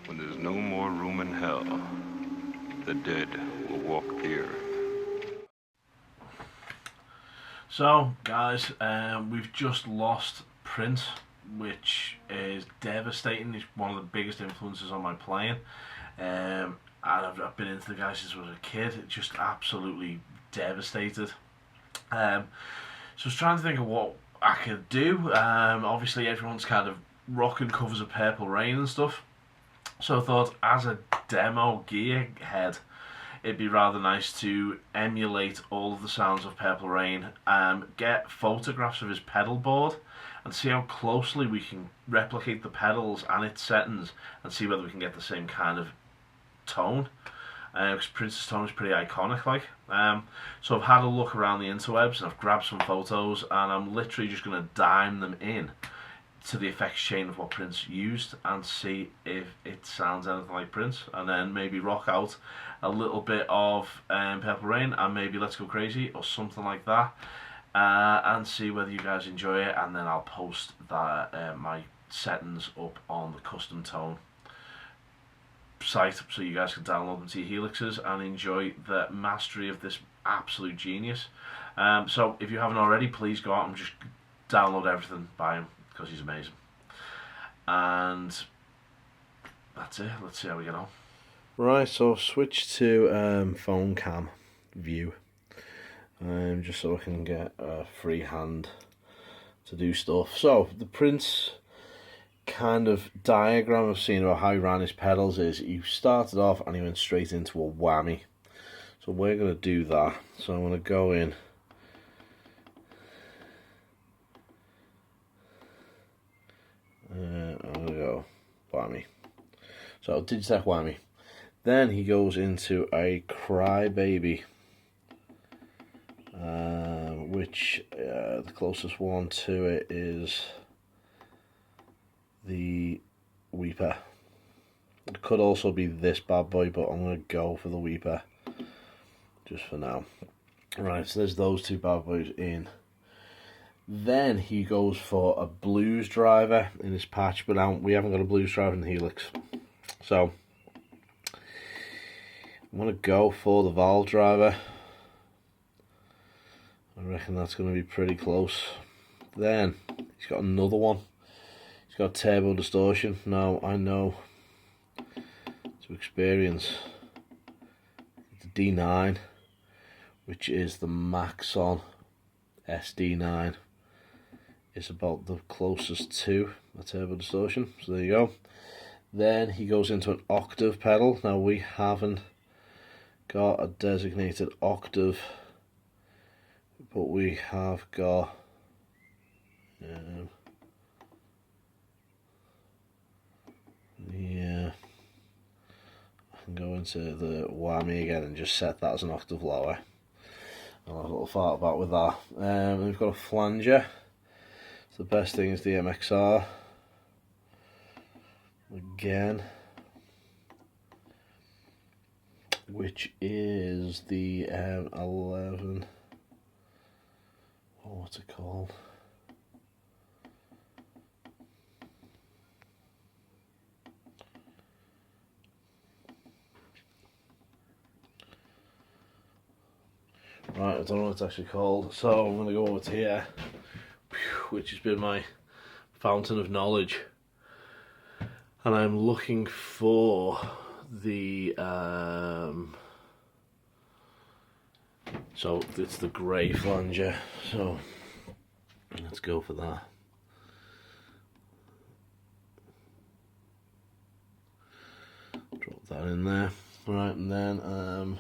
When there's no more room in hell, the dead will walk the earth. So, guys, we've just lost Prince, which is devastating. He's one of the biggest influences on my playing. And I've been into the guy since I was a kid. Just absolutely devastated. So I was trying to think of what I could do. Obviously, everyone's kind of rocking covers of Purple Rain and stuff. So I thought, as a demo gearhead, it'd be rather nice to emulate all of the sounds of Purple Rain, get photographs of his pedal board, and see how closely we can replicate the pedals and its settings, and see whether we can get the same kind of tone. Because Prince's tone is pretty iconic, like. So I've had a look around the interwebs, and I've grabbed some photos, and I'm literally just going to dime them in to the effects chain of what Prince used and see if it sounds anything like Prince, and then maybe rock out a little bit of Purple Rain and maybe Let's Go Crazy or something like that, and see whether you guys enjoy it, and then I'll post that my settings up on the custom tone site so you guys can download them to your Helixes and enjoy the mastery of this absolute genius. So if you haven't already, please go out and just download everything by him, because he's amazing. And that's it. Let's see how we get on. Right, so switch to phone cam view, just so I can get a free hand to do stuff. So the Prince kind of diagram I've seen about how he ran his pedals is he started off and he went straight into a whammy. So we're going to do that. So I'm going to go in. I'm going to go whammy. So Digitech whammy. Then he goes into a crybaby, which the closest one to it is the Weeper. It could also be this bad boy, but I'm going to go for the Weeper just for now. Right, so there's those two bad boys in. Then he goes for a blues driver in his patch, but now we haven't got a blues driver in the Helix. So I'm going to go for the valve driver. I reckon that's going to be pretty close. Then he's got another one. He's got turbo distortion. Now I know to experience the D9, which is the Maxon SD9, is about the closest to a turbo distortion. So there you go. Then he goes into an octave pedal. Now we haven't got a designated octave, but we have got yeah, I can go into the whammy again and just set that as an octave lower. I'll have a little fart about with that. We've got a flanger. So the best thing is the MXR again, which is the 11. Oh, what's it called? Right, I don't know what it's actually called, so I'm going to go over to here, which has been my fountain of knowledge, and I'm looking for the so it's the grey flanger, so let's go for that. Drop that in there. Right, and then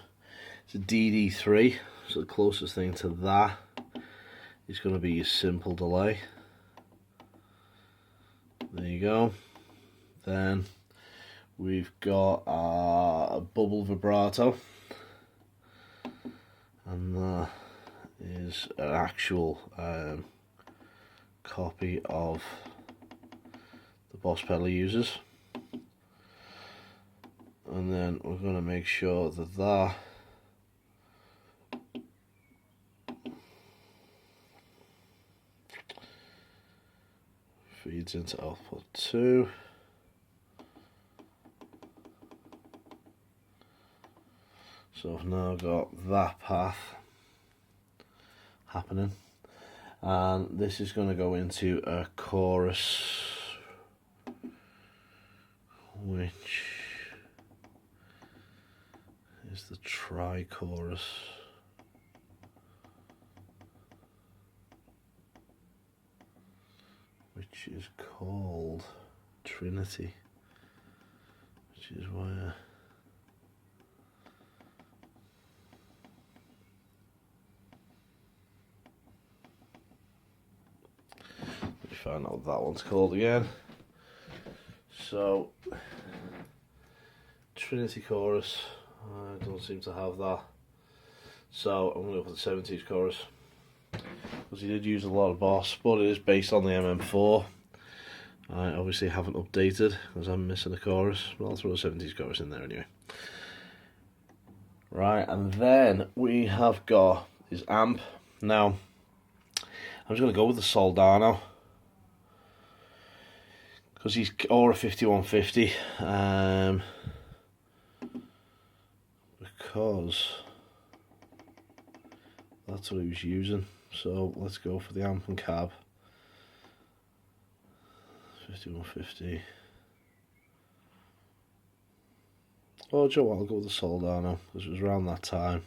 it's a DD3, so the closest thing to that is going to be your simple delay. There you go. Then we've got a bubble vibrato, and that is an actual copy of the Boss pedal he uses. And then we're going to make sure that that feeds into output 2. So I've now got that path happening, and this is going to go into a chorus, which is the tri-chorus. Which is called Trinity, which is where let me find out what that one's called again. So Trinity chorus, I don't seem to have that, so I'm going to go for the 70s chorus, because he did use a lot of boss, but it is based on the MM4. I obviously haven't updated because I'm missing a chorus, but I'll throw a 70s chorus in there anyway. Right, and then we have got his amp. Now, I'm just going to go with the Soldano, because he's Aura 5150, because that's what he was using. So let's go for the amp and cab. 5150. Oh, Joe, I'll go with the Soldano, because it was around that time.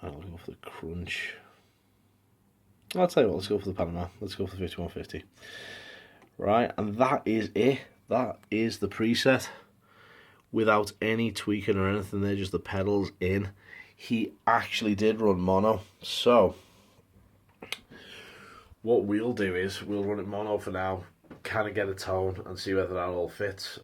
I'll go for the Crunch. I'll tell you what, let's go for the Panama. Let's go for the 5150. Right, and that is it. That is the preset, without any tweaking or anything. They're just the pedals in. He actually did run mono, so what we'll do is we'll run it mono for now, kind of get a tone and see whether that all fits.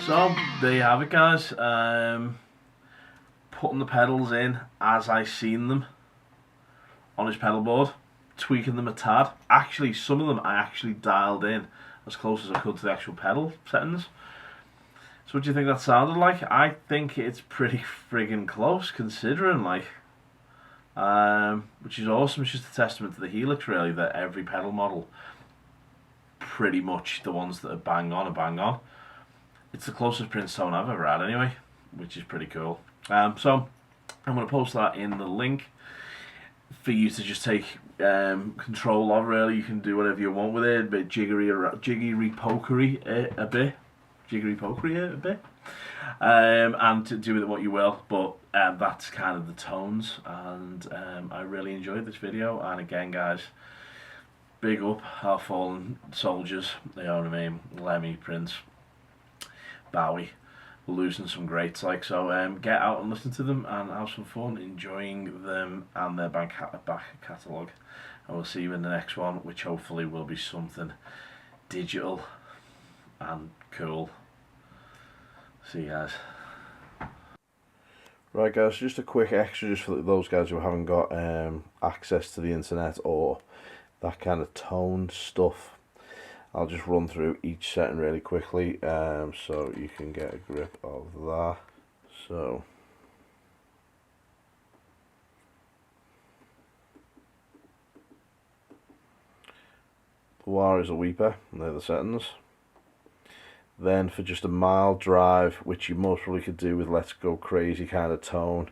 So there you have it, guys. Putting the pedals in as I seen them on his pedal board, tweaking them a tad. Actually, some of them I actually dialed in as close as I could to the actual pedal settings. So what do you think that sounded like? I think it's pretty friggin' close, considering, like, which is awesome. It's just a testament to the Helix, really, that every pedal model, pretty much the ones that are bang on are bang on. It's the closest Prince tone I've ever had, anyway, which is pretty cool. So I'm going to post that in the link for you to just take control of. Really, you can do whatever you want with it. A bit jiggery pokery a bit. And to do with it what you will, but that's kind of the tones, and I really enjoyed this video. And again, guys, big up our fallen soldiers, you know what I mean, Lemmy, Prince, Bowie, losing some greats, like, so get out and listen to them and have some fun enjoying them and their back catalogue, and we'll see you in the next one, which hopefully will be something digital and cool. See you guys. Right, guys, just a quick extra just for those guys who haven't got access to the internet or that kind of tone stuff. I'll just run through each setting really quickly so you can get a grip of that. So the wah is a weeper, and they're the settings. Then for just a mild drive, which you most probably could do with Let's Go Crazy kind of tone,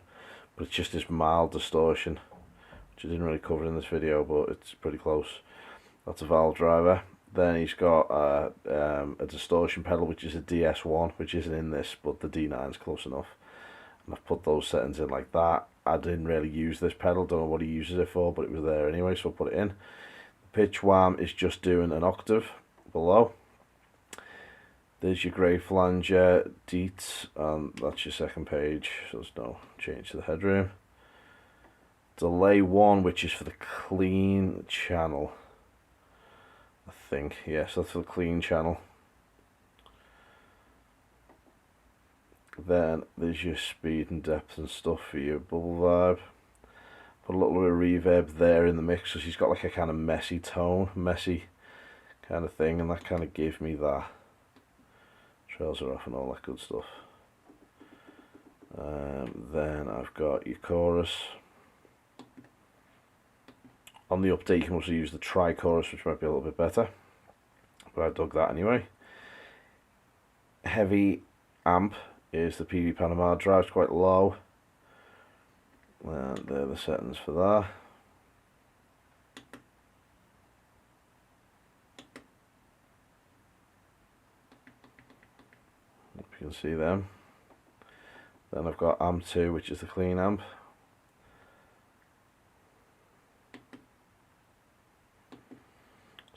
but it's just this mild distortion, which I didn't really cover in this video, but it's pretty close. That's a valve driver. Then he's got a distortion pedal, which is a DS1, which isn't in this, but the D9's close enough. And I've put those settings in like that. I didn't really use this pedal, don't know what he uses it for, but it was there anyway, so I put it in. The pitch wham is just doing an octave below. There's your grey flanger, deets, and that's your second page, so there's no change to the headroom. Delay 1, which is for the clean channel, I think. Yes, that's for the clean channel. Then there's your speed and depth and stuff for your bubble vibe. Put a little bit of reverb there in the mix, so she's got like a kind of messy tone, messy kind of thing, and that kind of gave me that. Trails are off and all that good stuff. Then I've got your chorus. On the update you can also use the tri-chorus, which might be a little bit better, but I dug that anyway. Heavy amp is the PV Panama drive, it's quite low, and they're the settings for that. You can see them. Then I've got amp 2, which is the clean amp.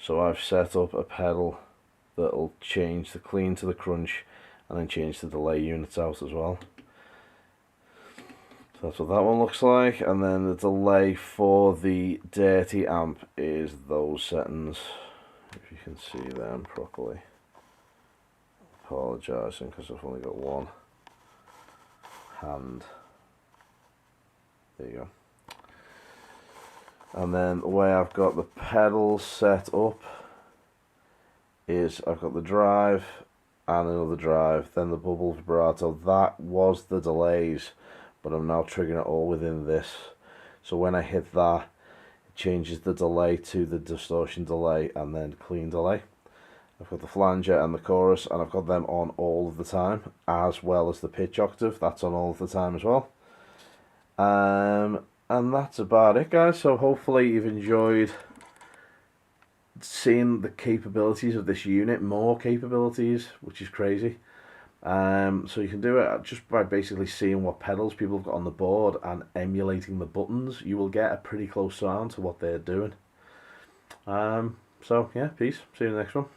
So I've set up a pedal that'll change the clean to the crunch and then change the delay units out as well. So that's what that one looks like, and then the delay for the dirty amp is those settings, if you can see them properly. Apologising because I've only got one hand. There you go. And then the way I've got the pedals set up is I've got the drive and another drive, then the bubble vibrato. That was the delays, but I'm now triggering it all within this. So when I hit that, it changes the delay to the distortion delay and then clean delay. I've got the flanger and the chorus, and I've got them on all of the time, as well as the pitch octave, that's on all of the time as well. And that's about it, guys. So hopefully you've enjoyed seeing the capabilities of this unit, more capabilities, which is crazy. So you can do it just by basically seeing what pedals people have got on the board and emulating the buttons. You will get a pretty close sound to what they're doing. So yeah, peace. See you in the next one.